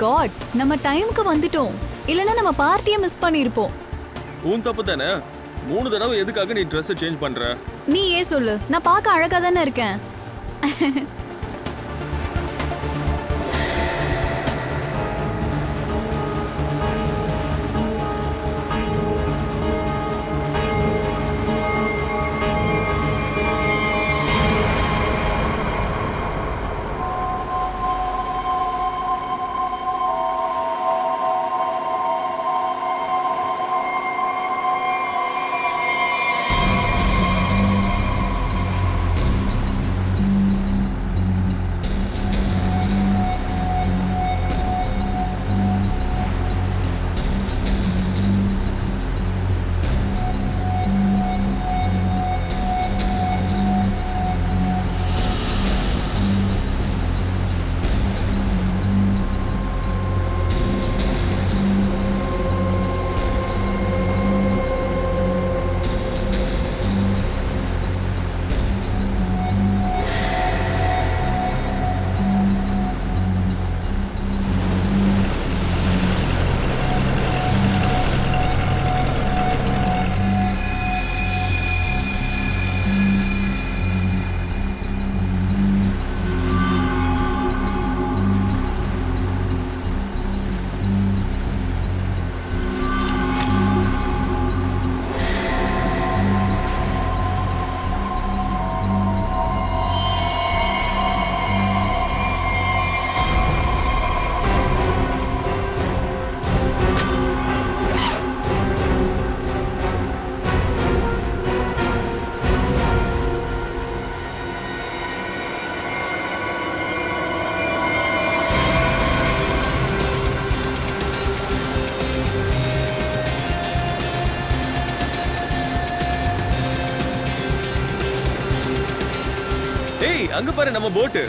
God, நம்ம டைம்க்கு வந்துட்டோம். இல்லனா நம்ம பார்ட்டியை மிஸ் பண்ணிருப்போம். உன் தப்பு தானே. 3 தடவை எதுக்காக நீ ட்ரெஸ் சேஞ்ச் பண்ற? நீ ஏன் சொல்லு, நான் பார்க்க அழகா தானே இருக்கேன். ஏய், அங்க பாரு நம்ம போட்.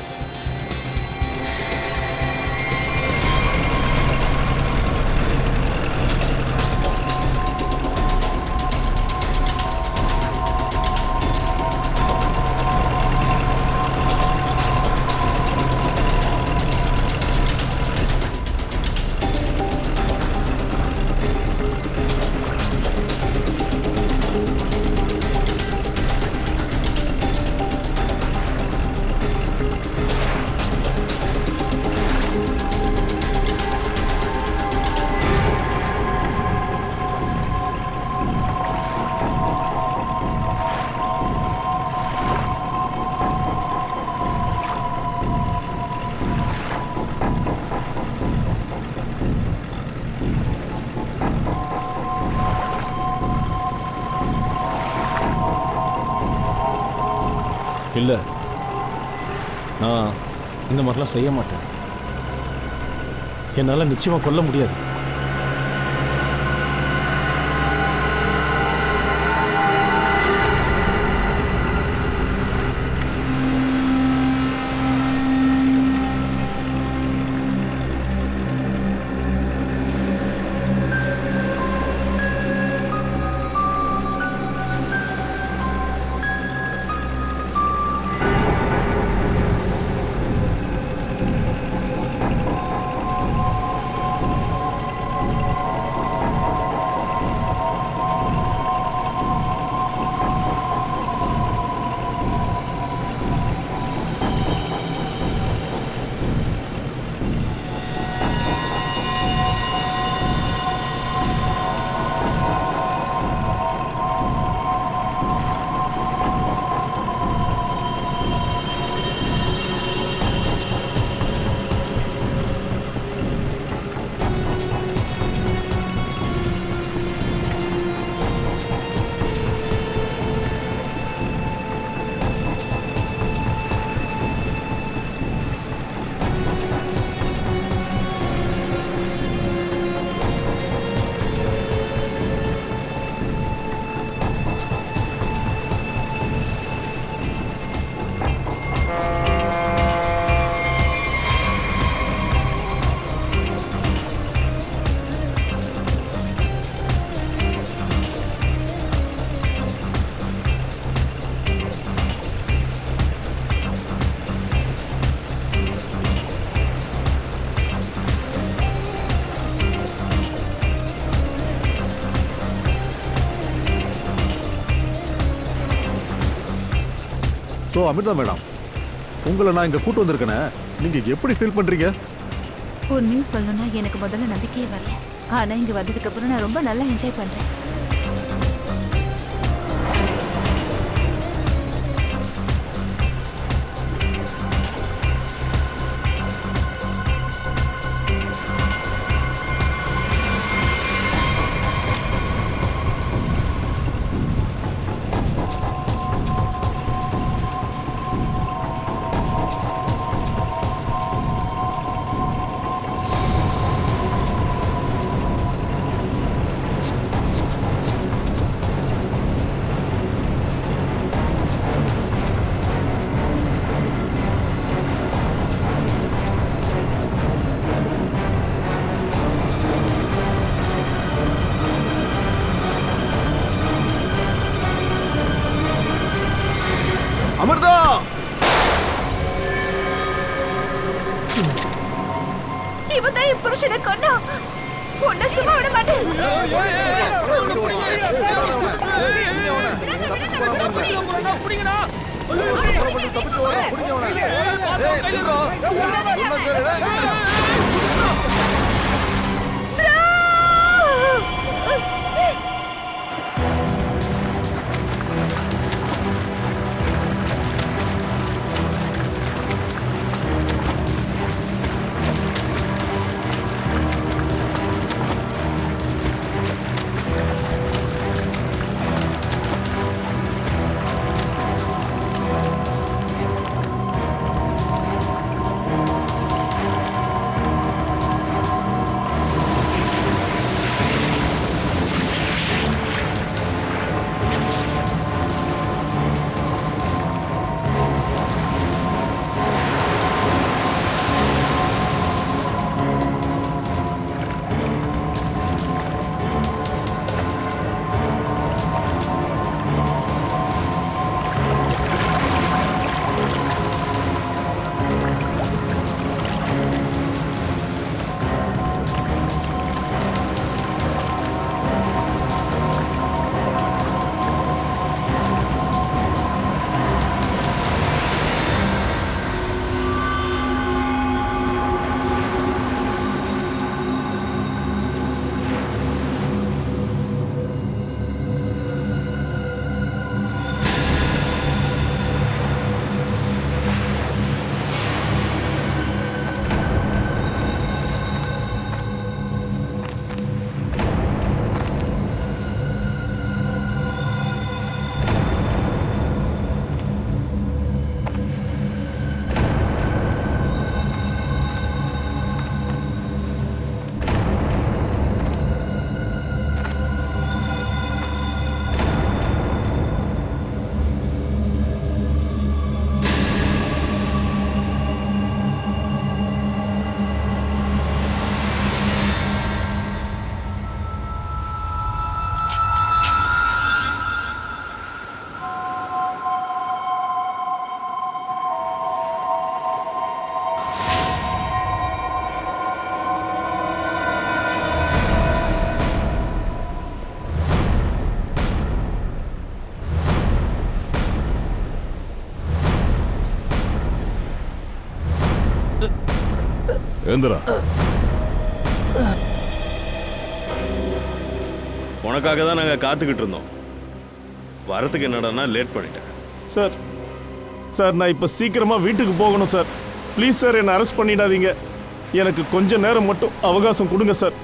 இல்லை, நான் இந்த மாதிரிலாம் செய்ய மாட்டேன். என்னால் நிச்சயமாக கொல்ல முடியாது. ஸோ அமிர்தா மேடம், உங்களை நான் இங்கே கூட்டு வந்திருக்கேனே, நீங்கள் எப்படி ஃபீல் பண்ணுறீங்க? உண்மையும் சொல்லணும்னா எனக்கு முதல்ல நம்பிக்கையே வரல. ஆனா இங்க வந்ததுக்கு அப்புறம் நான் ரொம்ப நல்லா என்ஜாய் பண்றேன். அமிர்தா! இவன் தான் என் புருஷனை கொன்னா. உன்னை சும்மா விட மாட்டேன். ஏந்திரா. உனக்காக தான் நாங்கள் காத்துக்கிட்டு இருந்தோம். வரத்துக்கு என்னடான்னா லேட் பண்ணிட்டேன். சார் சார் நான் இப்போ சீக்கிரமாக வீட்டுக்கு போகணும் சார். ப்ளீஸ் சார், என்னை அரெஸ்ட் பண்ணிடாதீங்க. எனக்கு கொஞ்ச நேரம் மட்டும் அவகாசம் கொடுங்க சார்.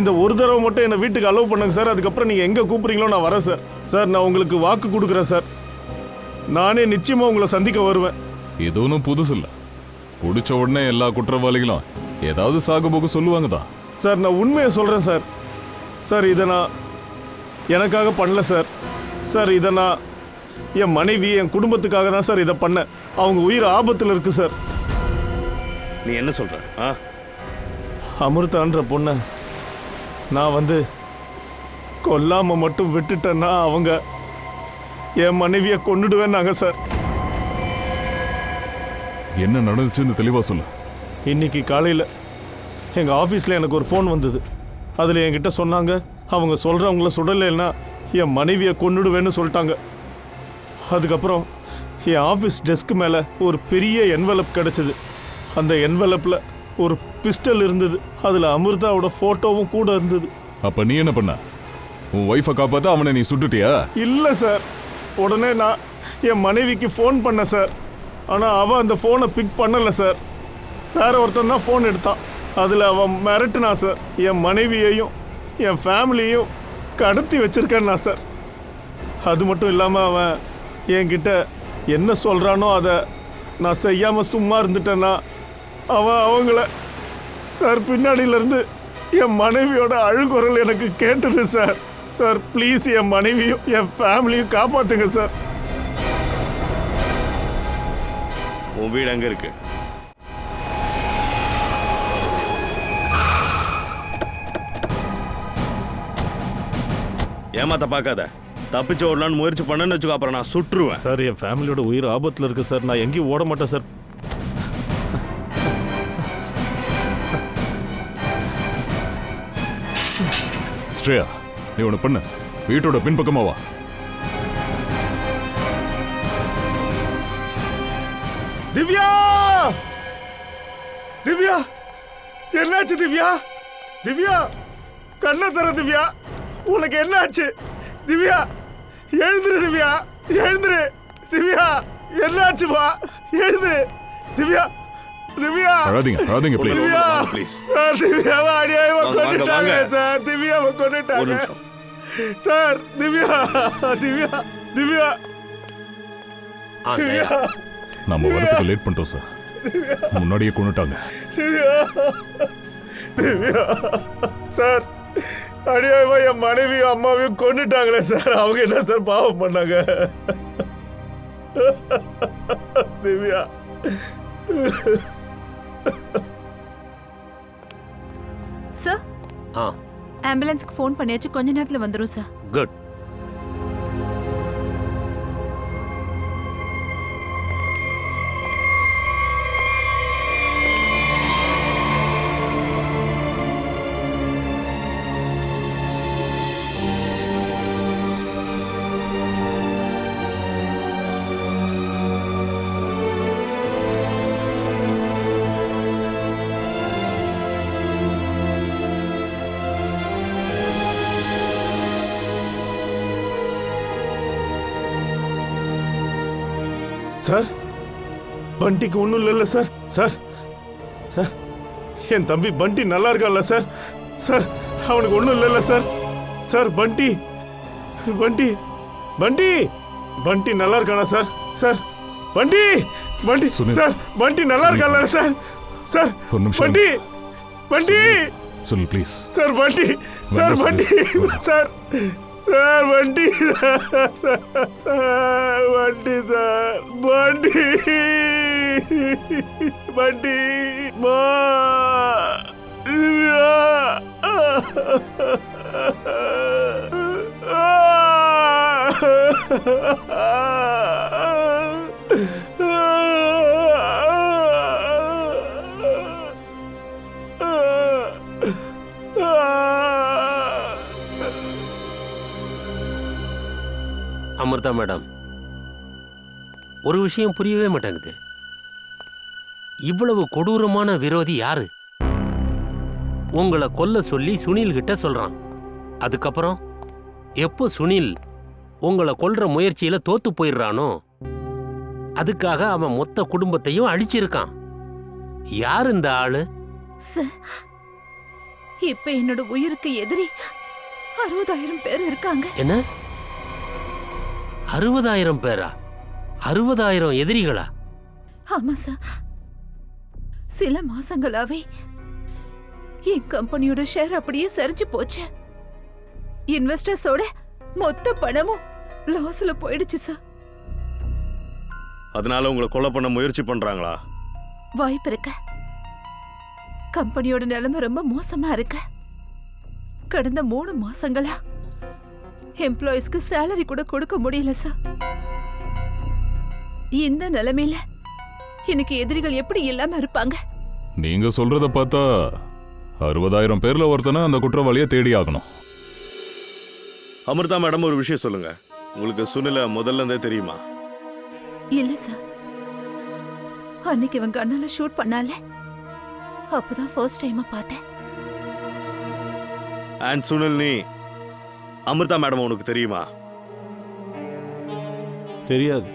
இந்த ஒரு தடவை மட்டும் என்னை வீட்டுக்கு அலோவ் பண்ணுங்க சார். அதுக்கப்புறம் நீங்கள் எங்கே கூப்பிட்றீங்களோ நான் வரேன் சார். சார் நான் உங்களுக்கு வாக்கு கொடுக்குறேன் சார். நானே நிச்சயமாக உங்களை சந்திக்க வருவேன். இது ஒன்றும் புதுசு இல்லை. பிடிச்ச உடனே எல்லா குற்றவாளிகளும் ஏதாவது சாகுபோக்கு சொல்லுவாங்க தான். சார் நான் உண்மையை சொல்கிறேன் சார். சார் இதை நான் எனக்காக பண்ணல சார். சார் இதை நான் என் மனைவி என் குடும்பத்துக்காக தான் சார் இதை பண்ணேன். அவங்க உயிர் ஆபத்தில் இருக்குது சார். நீ என்ன சொல்ற? அமிர்தான்ற பொண்ணை நான் கொல்லாம மட்டும் விட்டுட்டேன்னா அவங்க என் மனைவியை கொன்னுடுவேன்னாங்க சார். என்ன நடந்துச்சுன்னு தெளிவா சொல்லு. இன்னைக்கு காலையில் எங்கள் ஆஃபீஸில் எனக்கு ஒரு ஃபோன் வந்தது. அதில் என்கிட்ட சொன்னாங்க, அவங்க சொல்கிறவங்கள சுடலைன்னா என் மனைவியை கொன்னுடுவேன்னு சொல்லிட்டாங்க. அதுக்கப்புறம் என் ஆஃபீஸ் டெஸ்க் மேலே ஒரு பெரிய என்வலப் கிடச்சிது. அந்த என்வலப்பில் ஒரு பிஸ்டல் இருந்தது. அதில் அமிர்தாவோட ஃபோட்டோவும் கூட இருந்தது. அப்ப நீ என்ன பண்ண? உன் ஒய்ஃபை காப்பாத்த அவனை நீ சுட்டுட்டியா? இல்லை சார். உடனே நான் என் மனைவிக்கு ஃபோன் பண்ணேன் சார். ஆனால் அவன் அந்த ஃபோனை பிக் பண்ணலை சார். வேற ஒருத்தன் தான் ஃபோன் எடுத்தான். அதில் அவன் மிரட்டுனா சார். என் மனைவியையும் என் ஃபேமிலியையும் கடத்தி வச்சிருக்கேன்னா சார். அது மட்டும் இல்லாமல் அவன் என்கிட்ட என்ன சொல்கிறானோ அதை நான் செய்யாமல் சும்மா இருந்துட்டேன்னா அவங்கள சார் பின்னாடியிலேருந்து என் மனைவியோட அழுகுரல் எனக்கு கேட்டது சார். சார் ப்ளீஸ் என் மனைவியும் என் ஃபேமிலியும் காப்பாற்றுங்க சார். உன் வீடு அங்கே இருக்கு. ஏமாத்த பார்க்காத. தப்பிச்சு ஓடலான்னு முயற்சி பண்ணேன்னு வச்சுக்கோ, அப்புறம் நான் சுட்டுருவேன். சார் என் ஃபேமிலியோட உயிர் ஆபத்தில் இருக்கு சார். நான் எங்கேயும் ஓட மாட்டேன் சார். ஸ்ரேயா, நீ ஒன்று பண்ணு. வீட்டோட பின்பக்கமா வா. திவ்யா! திவ்யா! என்னாச்சு திவ்யா? திவ்யா! கண்ணை தர திவ்யா! உனக்கு என்னாச்சு? திவ்யா! எழுந்துரு திவ்யா! எழுந்துரு! திவ்யா! என்னாச்சுமா? எழுந்துரு! திவ்யா! திவ்யா! அழாதீங்க ப்ளீஸ். திவ்யா! ப்ளீஸ். சார் திவ்யாவை அநியாயமா வாங்க, கொன்னுட்டாங்க வாங்க. சார். திவ்யாவை ஒரு கொன்னுட்டாங்க நிமிஷம். சார். திவ்யா! திவ்யா! திவ்யா! திவ்யா! நம்ம வரதுக்கு லேட் பண்ணிட்டோம் சார். முன்னாடியே கொண்டுட்டாங்க. திவ்யா! திவ்யா! சார் அநியாயமா என் மனைவியும் அம்மாவையும் கொன்னுட்டாங்களே சார். அவங்க என்ன சார் பாவம் பண்ணாங்க? திவ்யா! சார் ஆம்புலன்ஸ்க்கு ஃபோன் பண்ணியாச்சு. கொஞ்ச நேரத்தில் வந்துடும் சார். குட். சார் பண்டிக்கு ஒன்றும் இல்லைல்ல சார்? சார் சார் என் தம்பி பண்டி நல்லா இருக்கான்ல சார்? சார் அவனுக்கு ஒன்றும் இல்லைல்ல சார்? சார் பண்டி பண்டி பண்டி பண்டி நல்லா இருக்கானா சார்? சார் பண்டி பண்டி சுனில். சார் பண்டி நல்லா இருக்கான்ல சார்? சார் ஒரு நிமிஷம். பண்டி பண்டி சொல்லு ப்ளீஸ். சார் பண்டி சார் பண்டி சார் சார் பண்டி சார் பண்டி சார் பண்டி பண்டி மா திவ்யா அமிர்தா மேடம், ஒரு விஷயம் புரியவே மாட்டேங்குது. இவ்வளவு கொடூரமான விரோதி யாரு? உங்களை கொல்ல சொல்லி சுனில் கிட்ட சொல்றான். அதுக்கப்புறம் எப்போ சுனில் உங்களை கொல்ற முயற்சியில தோத்து போயிடுறானோ அதுக்காக அவன் மொத்த குடும்பத்தையும் அழிச்சிருக்கான். யார் இந்த ஆளு? சார் இப்ப என்னோட உயிருக்கு எதிரி 60,000 பேர் இருக்காங்க. என்ன 60,000 பேரா? 60,000 எதிரிகளா? ஆமா சார். சில மாசங்களாவே என் கம்பெனியோட ஷேர் அப்படியே சரிஞ்சு போச்சு. இன்வெஸ்டர்ஸோட மொத்த பணமும் லாஸ்ல போயிடுச்சு சார். அதனால உங்களை கொலை பண்ண முயற்சி பண்றாங்களா? வாய்ப்பு இருக்கு. கம்பெனியோட நிலைமை ரொம்ப மோசமா இருக்கு. கடந்த 3 மாசங்களா எம்ப்ளாயிஸ்க்கு சேலரி கூட கொடுக்க முடியல சார். இந்த நிலைமையில எனக்கு எதிரிகள் எப்படி இல்லாம இருப்பாங்க? நீங்க சொல்றத பார்த்தா 60,000 பேர்ல ஒருத்தனை அந்த குற்றவாளியை தேடி ஆகணும். அமிர்தா மேடம், ஒரு விஷயம் சொல்லுங்க. உங்களுக்கு சுனில முதல்ல இருந்தே தெரியுமா? இல்ல சார். அன்னைக்கு இவன் கண்ணால ஷூட் பண்ணால, அப்பதான் ஃபர்ஸ்ட் டைமா பார்த்தேன். அண்ட் சுனில், நீ அமிர்தா மேடம் உனக்கு தெரியுமா? தெரியாது.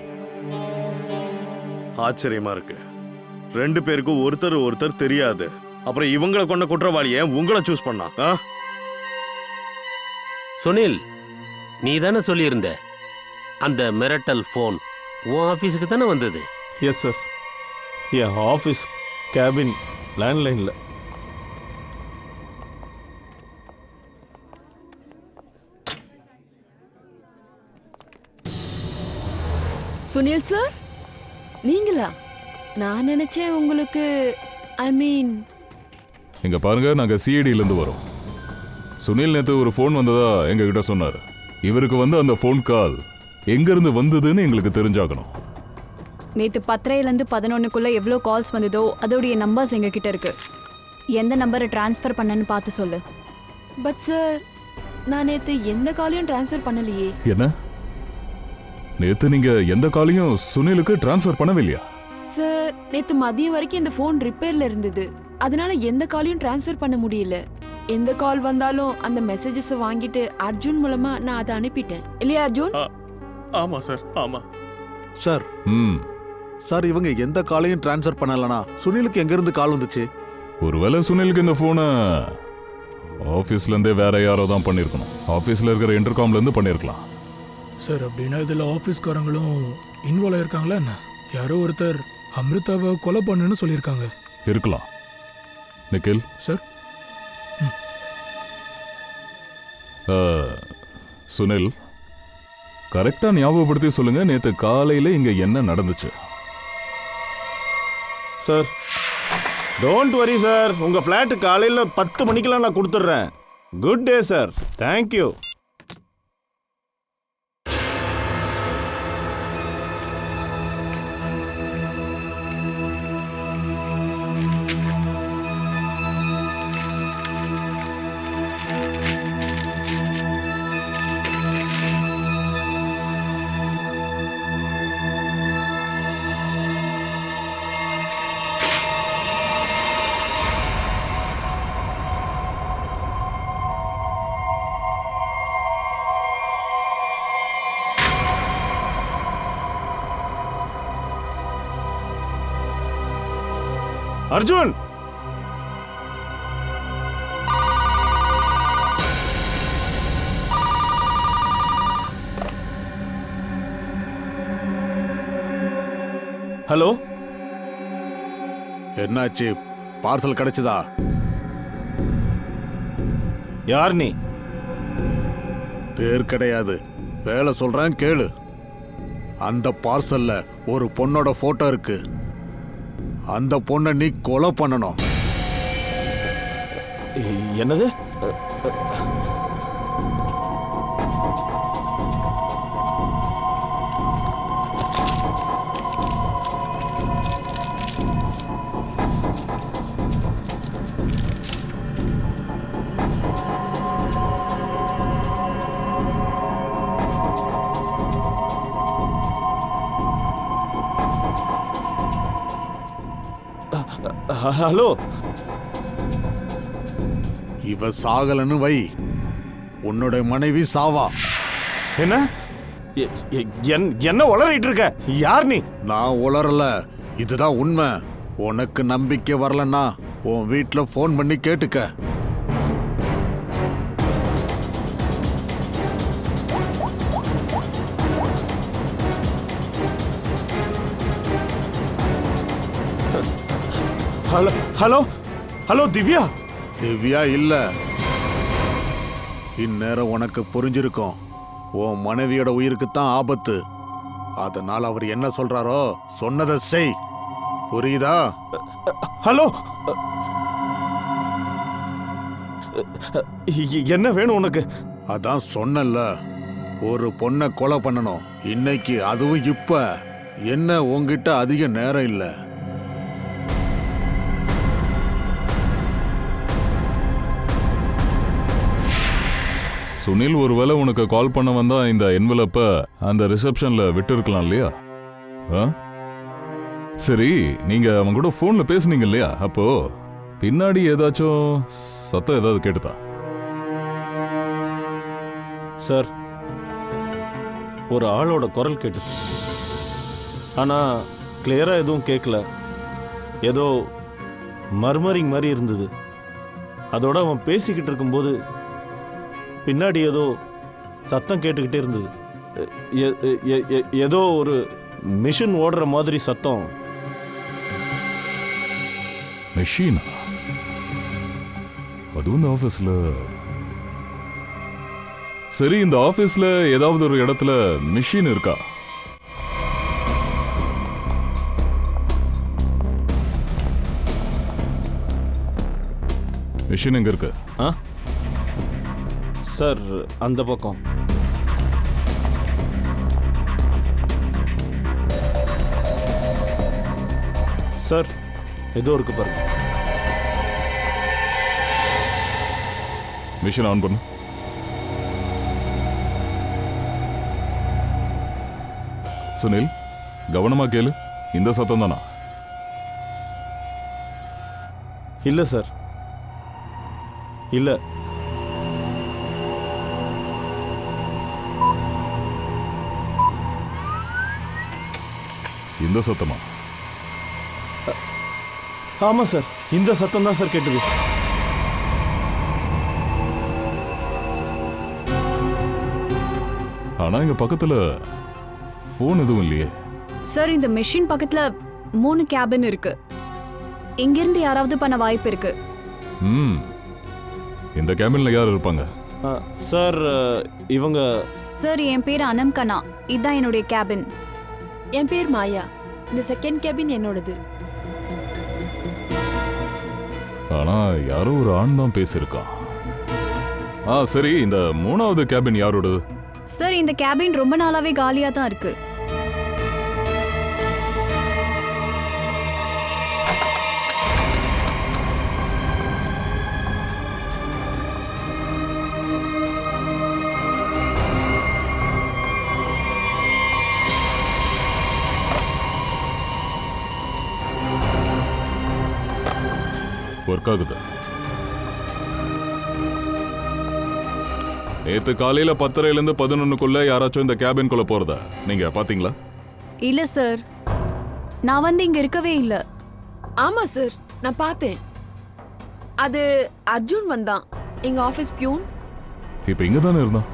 ஆச்சரியமா இருக்கு. 2 பேருக்கும் ஒருத்தர் தெரியாது. அப்புறம் இவங்களை கொண்ட குற்றவாளியை உங்களை சூஸ் பண்ணா? சுனில், நீ தானே சொல்லியிருந்த அந்த மிரட்டல் ஃபோன் உன் ஆஃபீஸுக்கு தானே வந்தது? எஸ் சார், என் ஆஃபீஸ் கேபின் லேண்ட்லைனில். சுனில் சார், நீங்களா? நான் நினைச்சேன் உங்களுக்கு, ஐ மீன். இங்க பாருங்க, நாங்க சிஐடில இருந்து வரோம். சுனில் நேத்து ஒரு ஃபோன் வந்ததா எங்ககிட்ட சொன்னார். இவருக்கு வந்து அந்த ஃபோன் கால் எங்க இருந்து வந்ததுன்னு எங்களுக்கு தெரிஞ்சாகணும். நேத்து 10:30லேருந்து 11க்குள்ள எவ்வளோ கால்ஸ் வந்ததோ அதோடைய நம்பர்ஸ் எங்ககிட்ட இருக்கு. எந்த நம்பரை டிரான்ஸ்ஃபர் பண்ணன்னு பார்த்து சொல்லு. பட் சார், நான் நேத்து எந்த காலையும் டிரான்ஸ்ஃபர் பண்ணலையே. என்ன? நேத்து நீங்க எந்த காலையும் சுனிலுக்கு டிரான்ஸ்ஃபர் பண்ணவில்லையா? சார், நேத்து மதியம் வரைக்கும் இந்த ஃபோன் ரிப்பேர்ல இருந்தது. அதனால எந்த காலையும் டிரான்ஸ்ஃபர் பண்ண முடியல. எந்த கால் வந்தாலும் அந்த மெசேஜஸ் வாங்கிட்டு அர்ஜுன் மூலமா நான் அதை அனுப்பிட்டேன். இல்லையா அர்ஜுன்? ஆமா சார், ஆமா சார். சார், இவங்க எந்த காலையும் டிரான்ஸ்ஃபர் பண்ணலனா சுனிலுக்கு எங்க இருந்து கால் வந்துச்சு? ஒருவேளை சுனிலுக்கு இந்த போனை ஆபீஸ்ல இருந்தே வேற யாரோ தான் பண்ணிருக்கணும். ஆபீஸ்ல இருக்கிற இன்டர்காம்ல இருந்து பண்ணிருக்கலாம். சார், அப்படின்னா இதுல ஆபீஸ்காரங்களும் இன்வால்வ் ஆயிருக்காங்களா என்ன? யாரோ ஒருத்தர் அமிர்தாவை கொலை பண்ணுன்னு சொல்லியிருக்காங்க. இருக்கலாம். நிக்கில் சார். சுனில், கரெக்டா ஞாபகப்படுத்தி சொல்லுங்க, நேத்து காலையில இங்க என்ன நடந்துச்சு? சார், டோன்ட் வரி சார், உங்க ஃபிளாட் காலையில 10 மணிக்கெல்லாம் நான் கொடுத்துட்றேன். Good day sir, thank you. Arjun, hello. என்னாச்சு? பார்சல் கிடைச்சதா? யார் நீ? பேர் கிடையாது, வேலை சொல்றேன் கேளு. அந்த பார்சல்ல ஒரு பொண்ணோட போட்டோ இருக்கு. அந்த பொண்ணை நீ கொலை பண்ணணும். என்னது? ஹலோ. இவ சாகலன்னு வை, உன்னோட மனைவி சாவா. என்ன என்ன உளறிட்டு இருக்க? யார் நீ? நான் உளறல, இதுதான் உண்மை. உனக்கு நம்பிக்கை வரலன்னா உன் வீட்டுல போன் பண்ணி கேட்டுக்க. Hello hello hello. Divya? Divya இல்ல. இந்நேரம் உனக்கு புரிஞ்சிருக்கும், உன் மனைவியோட உயிருக்குத்தான் ஆபத்து. அதனால் அவர் என்ன சொல்றாரோ சொன்னதை செய். புரியுதா? ஹலோ, என்ன வேணும் உனக்கு? அதான் சொன்னல, ஒரு பொண்ணை கொலை பண்ணணும் இன்னைக்கு, அதுவும் இப்ப. என்ன உன்கிட்ட அதிக நேரம் இல்லை. சுனில் ஒருவேளை உனக்கு கால் பண்ண வந்தா இந்த என்வலப்ப அந்த ரிசப்ஷன்ல விட்டு இருக்கலாம் இல்லையா? ஆ சரி, நீங்க அவங்க கூட ஃபோன்ல பேசுனீங்க இல்லையா? அப்போ பின்னாடி ஏதாச்சும் சத்தம் ஏதாவது கேட்டுதா? சார், ஒரு ஆளோட குரல் கேட்டுது. ஆனால் கிளியராக எதுவும் கேட்கல. ஏதோ மர்மரிங் மாதிரி இருந்தது. அதோட அவன் பேசிக்கிட்டு இருக்கும்போது பின்னாடி ஏதோ சத்தம் கேட்டுக்கிட்டே இருந்தது. ஏதோ ஒரு மிஷின் ஓடுற மாதிரி சத்தம். மெஷினா? அதுவும் இந்த ஆஃபீஸில். சரி, இந்த ஆஃபீஸில் ஏதாவது ஒரு இடத்துல மெஷின் இருக்கா? மெஷின் எங்க இருக்கு? ஆ சார், அந்த பக்கம். சார், ஏதோ இருக்கு பாருங்க. மிஷின் ஆன் பண்ணு. சுனில், கவனமா கேளு. இந்த சத்தம் தானா? இல்லை சார், இல்லை. இந்த சத்தமா? ஆமாம் சார், இந்த சத்தம் தான் சார் கேட்டது. ஆனா இங்க பக்கத்துல ஃபோன் எதுவும் இல்லையே. சார், இந்த மெஷின் பக்கத்துல 3 கேபின் இருக்கு. இங்கிருந்து யாராவது பண்ண வாய்ப்பு இருக்கு. இந்த கேபின்ல யார் இருப்பாங்க? சார், இவங்க. சார், என் பேர் அனம் கண்ணா. இதுதான் என்னுடைய கேபின். என் பேர் மாயா. இந்த செகண்ட் கேபின் என்னோடது. ஆனா யாரோ ஒரு ஆண் தான் பேசியிருக்கான். சரி, இந்த 3வது கேபின் யாரோடது? சார், இந்த கேபின் ரொம்ப நாளாவே காலியா தான் இருக்கு. ஒர்க் ஆகுது. நேத்து காலையில 10:30லேருந்து 11க்குள்ள யாராச்சும் இந்த கேபின்குள்ள போறதா நீங்க பாத்தீங்களா? இல்ல சார், நான் வந்து இங்க இருக்கவே இல்ல. ஆமா சார், நான் பார்த்தேன். அது அர்ஜுன் வந்தான், எங்க ஆபீஸ் பியூன். இப்ப இங்க தானே இருந்தான்.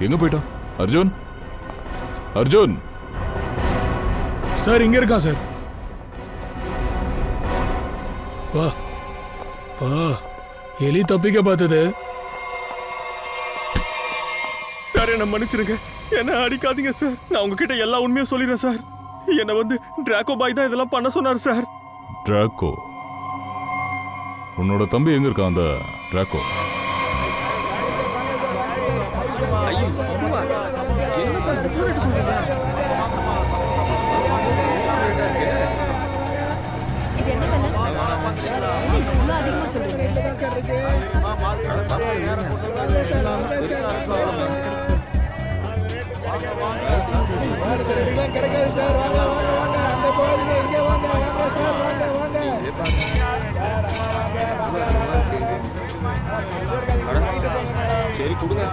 எங்க போயிட்டான்? அர்ஜுன், அர்ஜுன். சார், இங்க இருக்கான் சார். வா வா, எலி தப்பிக்க பார்த்தது. சார், என்ன மன்னிச்சிருங்க. என்ன அடிக்காதீங்க சார். நான் உங்ககிட்ட எல்லா உண்மையும் சொல்லிடுறேன் சார். என்ன வந்து டிராக்கோ பாய் தான் இதெல்லாம் பண்ண சொன்னார் சார். டிராக்கோ? உன்னோட தம்பி எங்க இருக்கான் அந்த டிராக்கோ? இது என்ன வேலை? என்ன இவ்வளவு அதிகமா சொல்றீங்க? சரி கொடுங்க.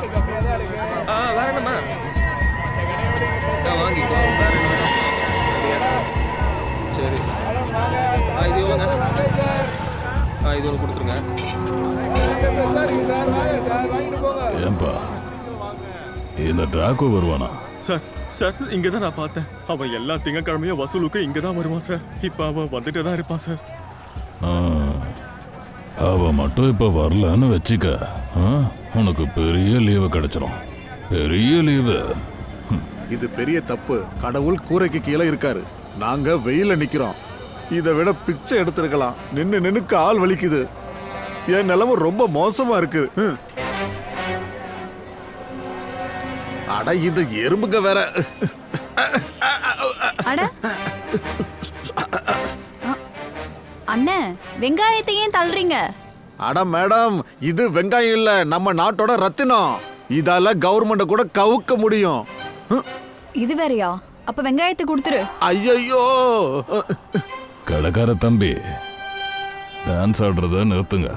வேற என்னம்மா? வாங்கிக்கோ. சரி, இது எவ்வளோங்க? இது ஒன்று கொடுத்துருங்க. ஏன்பா இந்த டிராக்கோ வருவானா? சார், சார், இங்கே தான் நான் பார்த்தேன். அவன் எல்லா திங்கக்கிழமையும் வசூலுக்கு இங்கே தான் வருவான் சார். இப்போ அவன் வந்துட்டு தான் இருப்பான் சார். அவ மட்டும் இப்ப வரலன்னு வச்சுக்க, உனக்கு பெரிய லீவு கிடைச்சிடும். பெரிய லீவு. இது பெரிய தப்பு. கடவுள் கூரைக்கு கீழே இருக்காரு, நாங்க வெயில நிக்கிறோம். இதை விட பிச்சை எடுத்திருக்கலாம். நின்னு கால் வலிக்குது. என் நிலைமை ரொம்ப மோசமா இருக்கு. அட, இந்த எறும்புங்க வேற. அட அண்ணே, வெங்காயத்தை ஏன் தள்ளுறீங்க? அட மேடம், இது வெங்காயம் இல்ல, நம்ம நாட்டோட ரத்தினம். இதால கவர்மெண்ட் கூட கவுக்க முடியும். இது வேறயா? அப்ப வெங்காயத்தை கொடுத்துரு. ஐயோ, கடைக்கார தம்பி, டான்ஸ் ஆடுறத நிறுத்துங்க.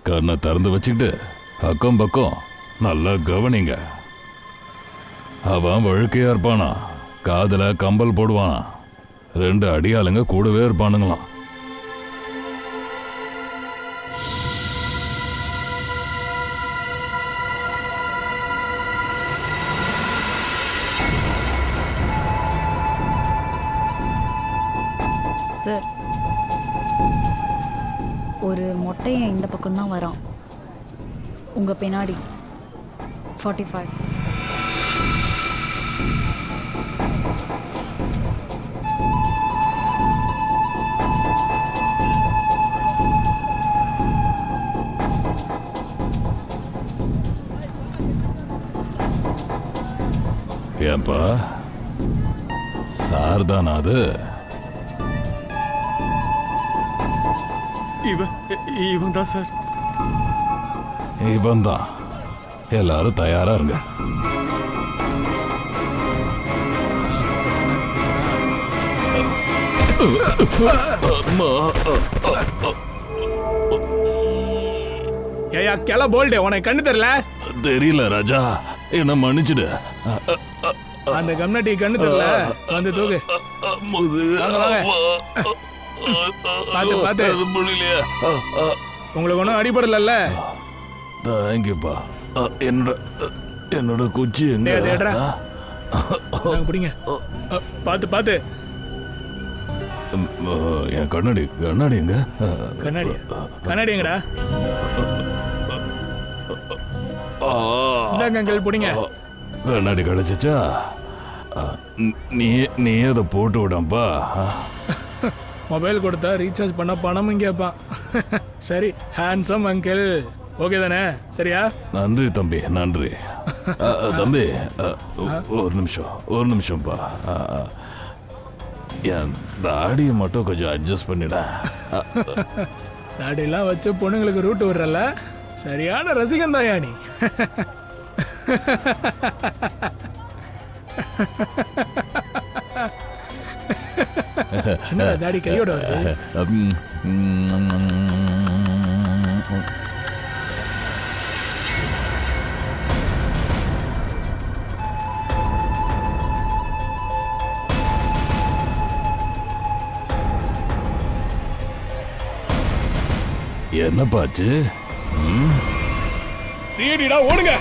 கண்ணை திறந்து வச்சுக்கிட்டு அக்கம் பக்கம் நல்லா கவனிங்க. அவன் வழுக்கையா இருப்பானா, காதுல கம்பல் போடுவானா, 2 அடியாளுங்க கூடவே இருப்பானுங்களாம். சார், ஒரு மொட்டையன் இந்த பக்கம் தான் வரான். உங்க பின்னாடி 45. ஏன்பா, சார்தானா அது? இவன் தான் சார். இவன் தான். எல்லாரும் தயாரா இருங்க. ஏயா கிள போல்டே, உனக்கு கண்ணு தெரியல? தெரியல ராஜா, என்ன மன்னிச்சிடு. அந்த கம்னட்டி கண்ணு தெரியல, வந்து தூக்கு. பாத்து பாத்து, உங்களுக்கு ஒன்றும் அடிபடல? தேங்க்யூப்பா. என்னோட குச்சி எங்க? பிடிங்க. பாத்து பாத்து. என் கண்ணாடி எங்க? கண்ணாடி எங்கடா? அங்கிள் பிடிங்க. கண்ணாடி கிடைச்சிச்சா? நீ அதை போட்டு விடப்பா. மொபைல் கொடுத்தா ரீசார்ஜ் பண்ண பணமும் கேட்பான். சரி, ஹேண்ட்ஸம் அங்கிள். ஓகே தானே? சரியா? நன்றி தம்பி, நன்றி. தம்பி, ஒரு நிமிஷம்ப்பா. என் தாடியை மட்டும் கொஞ்சம் அட்ஜஸ்ட் பண்ணிட. தாடியெல்லாம் வச்சு பொண்ணுங்களுக்கு ரூட் விடுறல, சரியான ரசிகன் தாயா நீ. என்ன தாடி கையோட வருது? என்னப்பாச்சு? சீடிடா, ஓடுங்க.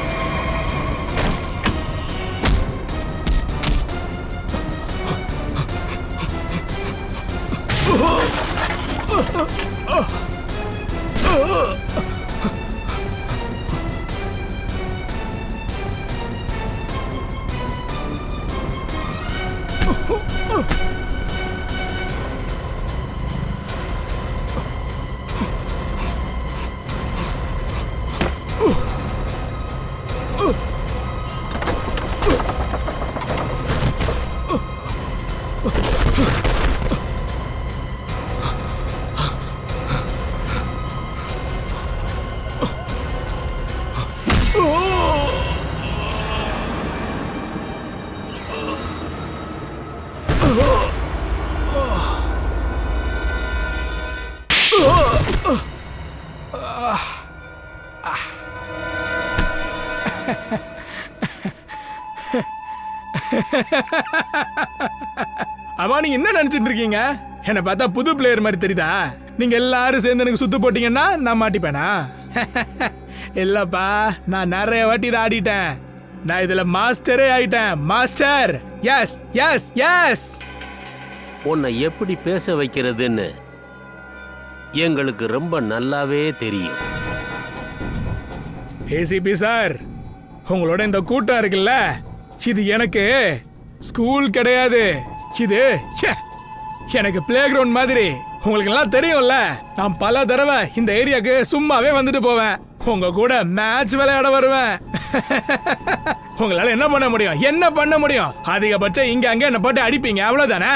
அவா, நீங்க என்ன நினைச்சிட்டு இருக்கீங்க? என்ன பார்த்தா புது பிளேயர் மாதிரி தெரியுதா? நீங்க எல்லாரும் சேர்ந்து எனக்கு சுத்து போட்டீங்கன்னா நான் மாட்டிப்பேனா? இல்லப்பா, நான் நிறைய வாட்டி இதை ஆடிட்டேன். நான் இதுல மாஸ்டரே ஆயிட்டேன். மாஸ்டர். Yes yes yes. உன்னை எப்படி பேச வைக்கிறதுன்னு எங்களுக்கு ரொம்ப நல்லாவே தெரியும். ஏசிபி சார், உங்களோட இந்த கூட்டம் இருக்குல்ல, இது எனக்கு ஸ்கூல் கிடையாது. இது எனக்கு பிளே கிரவுண்ட் மாதிரி. உங்களுக்கு எல்லாம் தெரியும்ல, நான் பல தடவை இந்த ஏரியாக்கு சும்மாவே வந்துட்டு போவேன். உங்க கூட மேட்ச் விளையாட வருவேன். உங்களால என்ன பண்ண முடியும்? அதிகபட்சம் இங்க அங்க என்ன போட்டு அடிப்பீங்க, அவ்வளவுதானே?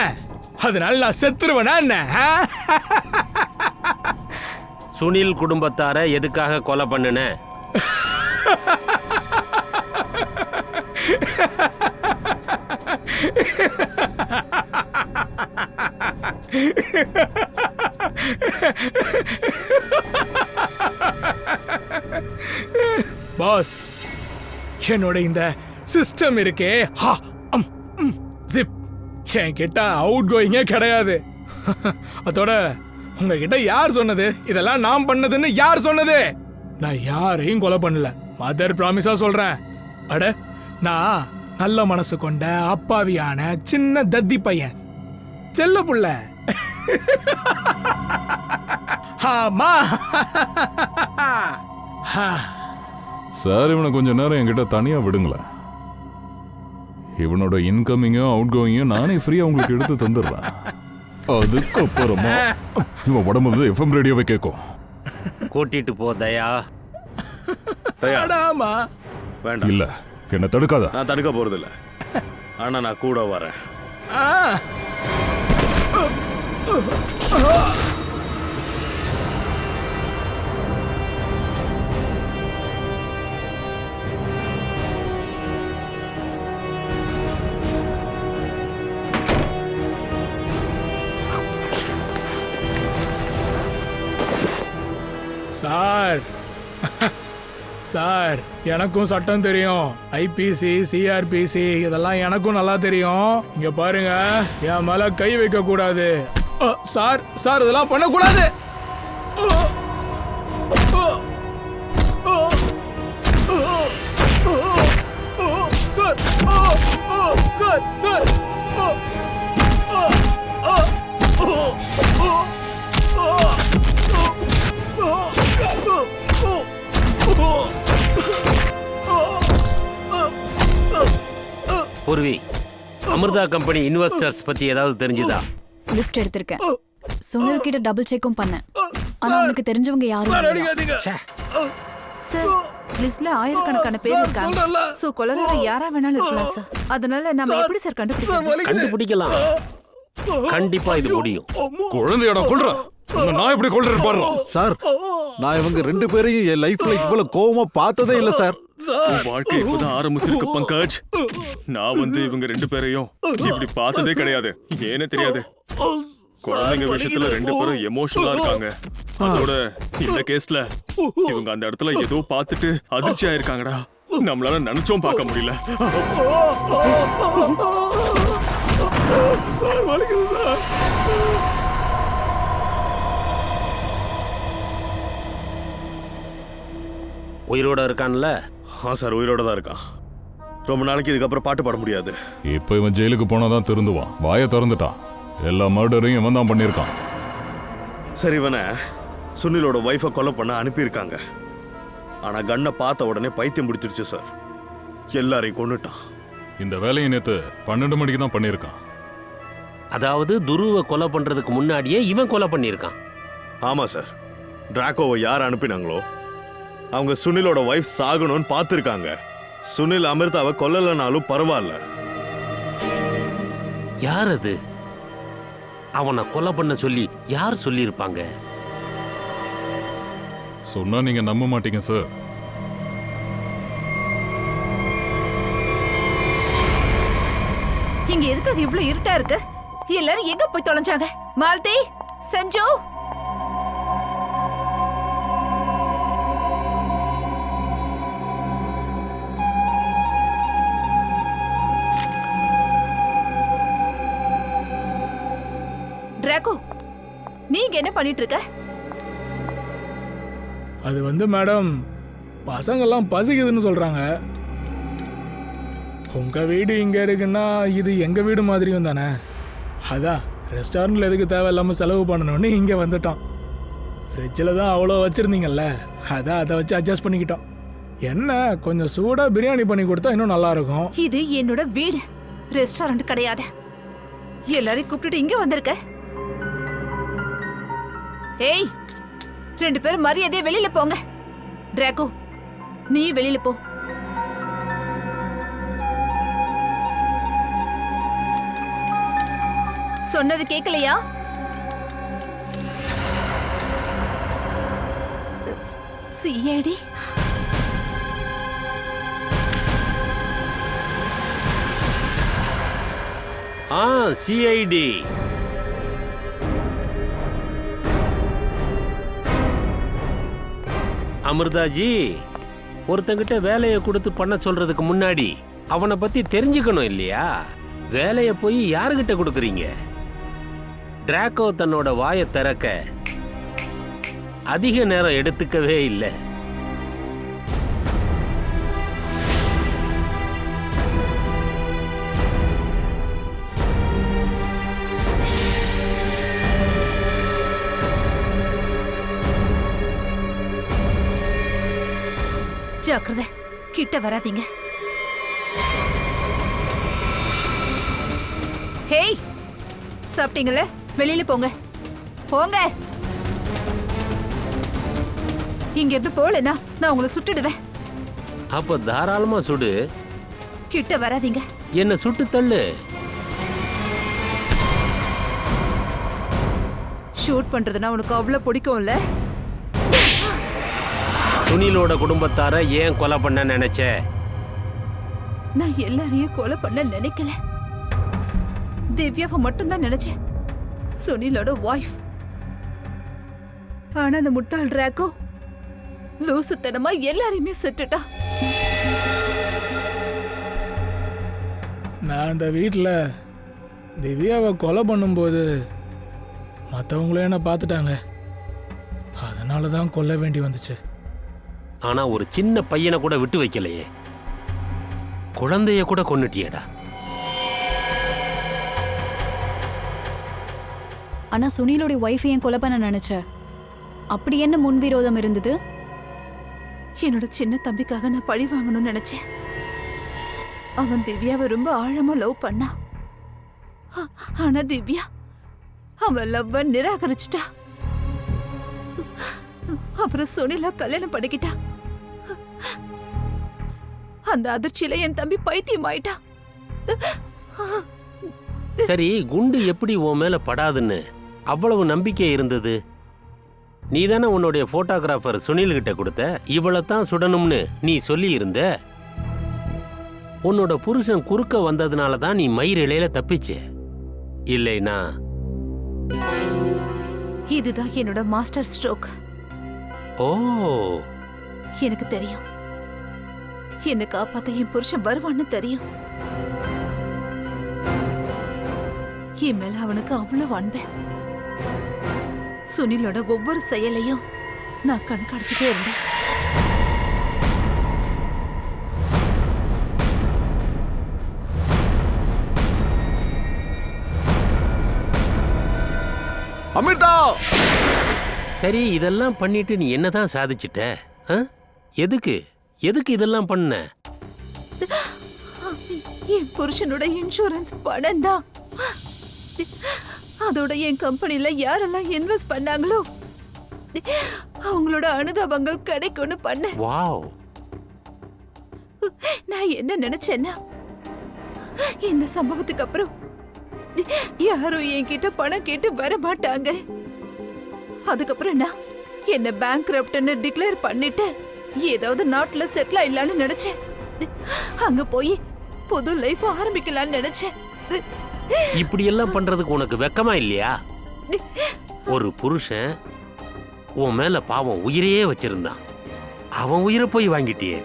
அதனால நான் செத்துருவேனா என்ன? சுனில் குடும்பத்தார எதுக்காக கொலை பண்ணுன? பாஸ், என்னோட இந்த சிஸ்டம் இருக்கே, ஜிப், என்கிட்ட அவுட் கோயிங்கே கிடையாது. அதோட உங்ககிட்ட யார் சொன்னது இதெல்லாம் நான் பண்ணதுன்னு? யார் சொன்னது? நான் யாரையும் கொலை பண்ணல. மதர் ப்ராமிஸா சொல்றேன். அட, நான் நல்ல மனசு கொண்ட அப்பாவியான சின்ன தத்தி பையன், செல்ல புள்ள. ஆமா. சார், இவனை கொஞ்ச நேரம் என்கிட்ட தனியா விடுங்களேன். இவனோட இன்கமிங்கும் அவுட் கோயிங்கும் நானே ஃப்ரீயா உங்களுக்கு எடுத்து தந்துடுறேன். அதுக்கப்புறமா இவன் உடம்பு வந்து எஃப்எம் ரேடியோவை கேட்கும். கூட்டிட்டு போ தயா. தயாடாமா? வேண்டாம். இல்ல, என்ன தடுக்காத. நான் தடுக்க போறது இல்ல. ஆனா நான் கூட வரேன். சார், சார், எனக்கும் சட்டம் தெரியும். ஐபிசி, சிஆர்பிசி இதெல்லாம் எனக்கும் நல்லா தெரியும். இங்க பாருங்க, என் மேல கை வைக்க கூடாது. சார், சார், இதெல்லாம் பண்ணக்கூடாது. Sir, sir, sir. Purvi, Amrita company investors பத்தி ஏதாவது தெரிஞ்சுதா? லிஸ்ட் எடுத்திருக்கேன். சுனில் கிட்ட டபுள் செக்கும் பண்ணேன். ஆனா உனக்கு தெரிஞ்சவங்க யாரும் இல்ல. சார், லிஸ்ட்ல ஆயிரக்கணக்கான பேர் இருக்காங்க. சோ கொலகார யாரா வேணாலும் இருக்கலாம் சார். அதனால நாம எப்படி சார் கண்டுபிடிக்கலாம்? கண்டிப்பா இது முடியும். குழந்தையோட கொல்ற நான் எப்படி கொல்றேன் பாருங்க சார். நான் இவங்க 2 பேரையும் என் லைஃப்ல இவ்வளவு கோவமா பார்த்ததே இல்ல சார். வாழ்க்கை இப்பதான் ஆரம்பிச்சிருக்கு பங்கஜ். நான் வந்து இவங்க 2 பேரையும் இப்படி பார்த்ததே கிடையாது. ஏனே தெரியாது. குழந்தைங்க விஷயத்துல 2 பேரும் எமோஷனலா இருக்காங்க. அதோட இந்த கேஸ்ல இவங்க அந்த இடத்துல ஏதோ பார்த்துட்டு அதிர்ச்சி ஆயிருக்காங்கடா. நம்மளால நினைச்சோம் பார்க்க முடியல. உயிரோட இருக்கான்ல? சார், உயிரோட தான் இருக்கான். ரொம்ப நாளைக்கு இதுக்கப்புறம் பாட்டு பாட முடியாது. இப்ப இவன் ஜெயிலுக்கு போனாதான் திருந்துவான். வாயை திறந்துட்டான். எல்லா மர்டரையும் இவன் தான் பண்ணியிருக்கான். சரி, இவனை சுனிலோட வைஃபை கொலை பண்ண அனுப்பியிருக்காங்க. ஆனா கண்ணை பார்த்த உடனே பைத்தியம் பிடிச்சிருச்சு சார். எல்லாரையும் கொன்னுட்டான். இந்த வேலையை நேத்து 12 மணிக்கு தான் பண்ணியிருக்கான். அதாவது துருவை கொலை பண்றதுக்கு முன்னாடியே இவன் கொலை பண்ணியிருக்கான். ஆமா சார். டிராக்கோவை யார் அனுப்பினாங்களோ அவங்க சுனிலோட வைஃப் சாகணும்னு பார்த்துருக்காங்க. சுனில் அமிர்தாவை கொல்லலைனாலும் பரவாயில்ல. யார் அது? அவனை கொலை பண்ண சொல்லி யார் சொல்லியிருப்பாங்க? சொன்னா நீங்க நம்ப மாட்டீங்க சார். இங்க எதுக்கு அது இவ்வளவு இருட்டா இருக்கு? எல்லாரும் எங்க போய் தொலைஞ்சாங்க? மால்தி, சஞ்சு, டிராக்கோ, நீங்க என்ன பண்ணிட்டு இருக்க? அது வந்து மேடம், பசங்கெல்லாம் பசிக்குதுன்னு சொல்றாங்க. உங்க வீடு இங்க இருக்குன்னா இது எங்க வீடு மாதிரியும் தானே. அதான் ரெஸ்டாரண்ட்ல எதுக்கு தேவையில்லாம செலவு பண்ணணும்னு இங்க வந்துட்டோம். ஃப்ரிட்ஜில் தான் அவ்வளோ வச்சிருந்தீங்கல்ல, அதான் அதை வச்சு அட்ஜஸ்ட் பண்ணிக்கிட்டோம். என்ன கொஞ்சம் சூடா பிரியாணி பண்ணி கொடுத்தா இன்னும் நல்லா இருக்கும். இது என்னோட வீடு, ரெஸ்டாரண்ட் கிடையாது. எல்லாரையும் கூப்பிட்டுட்டு இங்க வந்திருக்க. ஏய், 2 பேரும் மரியாதையா வெளியில போங்க. டிராக்கோ, நீ வெளியில போ. சொன்னது கேட்கலையா? CID CID. அமிர்தாஜி, ஒருத்தங்கிட்ட வேலையை கொடுத்து பண்ண சொல்றதுக்கு முன்னாடி அவனை பத்தி தெரிஞ்சுக்கணும் இல்லையா? வேலையை போய் யாருகிட்ட கொடுக்குறீங்க? டிராக்கோ தன்னோட வாயை திறக்க அதிக நேரம் எடுத்துக்கவே இல்லை. ஜாக்கிரதை, கிட்ட வராதீங்க. ஹேய், சாப்பிட்டீங்களே? வெளியில போங்க, போங்க. இங்க இருந்து போலனா நான் உங்களை சுட்டுடுவேன். அப்ப தாராளமா சுடு. கிட்ட வராதீங்க. என்ன சுட்டு தள்ளு. ஷூட் பண்றதுன்னா உனக்கு அவ்வளவு பிடிக்கும்ல? சுனிலோட குடும்பத்தார ஏன் கொலை பண்ண நினைச்ச? நான் எல்லாரையும் கொலை பண்ண நினைக்கல. திவ்யாவை மட்டும்தான் நினைச்சேன், சுனிலோட வைஃப். ஆனா அந்த முட்டாள் டிராக்கோ லூசுத்தனமா எல்லாரையுமே செட்டுட்டா. நான் அந்த வீட்டில் திவ்யாவை கொலை பண்ணும்போது மற்றவங்களும் என்ன பார்த்துட்டாங்க. அதனால தான் கொல்ல வேண்டி வந்துச்சு. ஆனா ஒரு சின்ன பையனை கூட விட்டு வைக்கலையே. குழந்தைய கூட கொன்னுட்டியடா. ஆனா சுனிலோட ஒய்ஃபையும் கொலை பண்ண நினைச்ச. அப்படி என்ன முன்விரோதம் இருந்தது? என்னோட சின்ன தம்பிக்காக நான் பழி வாங்கணும்னு நினைச்சேன். அவன் திவ்யாவை ரொம்ப ஆழமா லவ் பண்ணா. ஆனா திவ்யா அவன் லவ்வ நிராகரிச்சிட்டா. அப்புறம் சுனிலா கல்யாணம் பண்ணிக்கிட்டா. அந்த அதிர்ச்சியில என் தம்பி பைத்தியம் ஆயிட்டா. சரி, குண்டு எப்படி உன் மேல படாதுன்னு அவ்வளவு நம்பிக்கை இருந்தது? நீ தானே உன்னுடைய போட்டோகிராஃபர் சுனில் கிட்ட கொடுத்த. இவளைத்தான் சுடணும்னு நீ சொல்லி இருந்த. உன்னோட புருஷன் குறுக்க வந்ததுனால தான் நீ மயிரிழையில தப்பிச்ச. இல்லைனா? இதுதான் என்னோட மாஸ்டர் ஸ்ட்ரோக். ஓ, எனக்கு தெரியும், என்னை காப்பாத்த என் புருஷன் வருவான்னு தெரியும். என் மேல அவனுக்கு அவ்வளவு அன்பு. சுனிலோட ஒவ்வொரு செயலையும் நான் கண்காணிச்சுட்டே இருந்தேன். அமிர்தா, சரி, இதெல்லாம் பண்ணிட்டு நீ என்னதான் சாதிச்சிட்ட? எதுக்கு எதுக்கு இதெல்லாம் பண்ண? என் புருஷனோட இன்சூரன்ஸ் பணம் தான். அதோட என் கம்பெனில யாரெல்லாம் இன்வெஸ்ட் பண்ணாங்களோ அவங்களோட அனுதாபங்கள் கிடைக்கும்னு பண்ண. வாவ். நான் என்ன நினைச்சேன்னா, இந்த சம்பவத்துக்கு அப்புறம் யாரும் என்கிட்ட பணம் கேட்டு வர மாட்டாங்க. அதுக்கப்புறம் நான் என்ன பேங்க்ரப்ட்னு டிக்ளேர் பண்ணிட்டு ஏதாவது நாட்டுல செட்டில் ஆயிடலான்னு நினைச்சேன். அங்க போய் புது லைஃப் ஆரம்பிக்கலாம்னு நினைச்சேன். இப்படி எல்லாம் பண்றதுக்கு உனக்கு வெக்கமா இல்லையா? ஒரு புருஷன் உன் மேல பாவம் உயிரையே வச்சிருந்தான். அவன் உயிரை போய் வாங்கிட்டியே.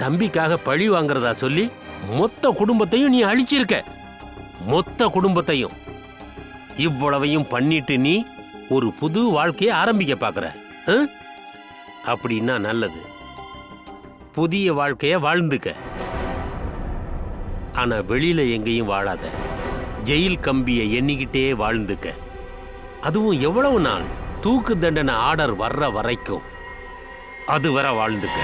தம்பிக்காக பழி வாங்குறதா சொல்லி மொத்த குடும்பத்தையும் நீ அழிச்சிருக்க. மொத்த குடும்பத்தையும். இவ்வளவையும் பண்ணிட்டு நீ ஒரு புது வாழ்க்கையை ஆரம்பிக்க பாக்குற. அப்படின்னா நல்லது. புதிய வாழ்க்கைய வாழ்ந்துக்க. ஆனா வெளியில எங்கேயும் வாழாத. ஜெயில் கம்பியை எண்ணிக்கிட்டே வாழ்ந்துக்க. அதுவும் எவ்வளவு நாள்? தூக்கு தண்டனை ஆர்டர் வர்ற வரைக்கும். அது வரை வாழ்ந்துக்க.